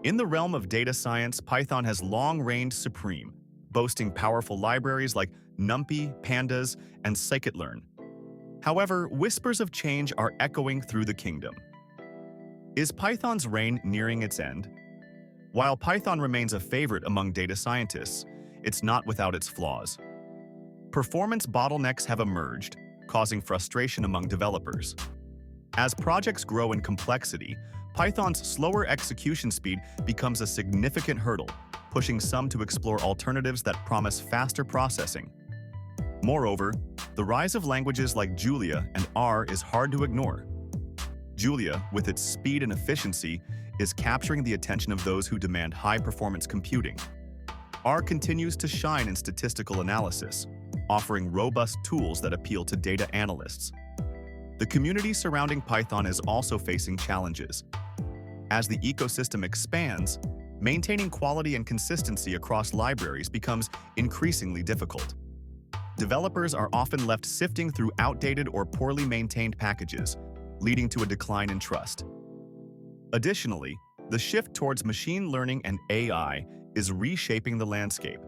In the realm of data science, Python has long reigned supreme, boasting powerful libraries like NumPy, Pandas, and scikit-learn. However, whispers of change are echoing through the kingdom. Is Python's reign nearing its end? While Python remains a favorite among data scientists, it's not without its flaws. Performance bottlenecks have emerged, causing frustration among developers. As projects grow in complexity, Python's slower execution speed becomes a significant hurdle, pushing some to explore alternatives that promise faster processing. Moreover, the rise of languages like Julia and R is hard to ignore. Julia, with its speed and efficiency, is capturing the attention of those who demand high-performance computing. R continues to shine in statistical analysis, offering robust tools that appeal to data analysts. The community surrounding Python is also facing challenges. As the ecosystem expands, maintaining quality and consistency across libraries becomes increasingly difficult. Developers are often left sifting through outdated or poorly maintained packages, leading to a decline in trust. Additionally, the shift towards machine learning and AI is reshaping the landscape.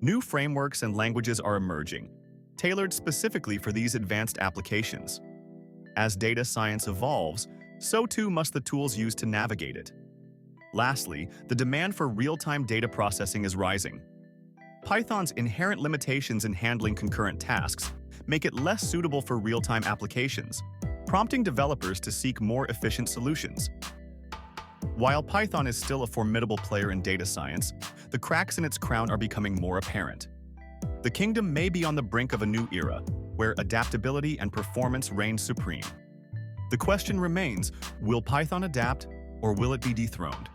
New frameworks and languages are emerging, tailored specifically for these advanced applications. As data science evolves, so too must the tools used to navigate it. Lastly, the demand for real-time data processing is rising. Python's inherent limitations in handling concurrent tasks make it less suitable for real-time applications, prompting developers to seek more efficient solutions. While Python is still a formidable player in data science, the cracks in its crown are becoming more apparent. The kingdom may be on the brink of a new era, where adaptability and performance reign supreme. The question remains, will Python adapt, or will it be dethroned?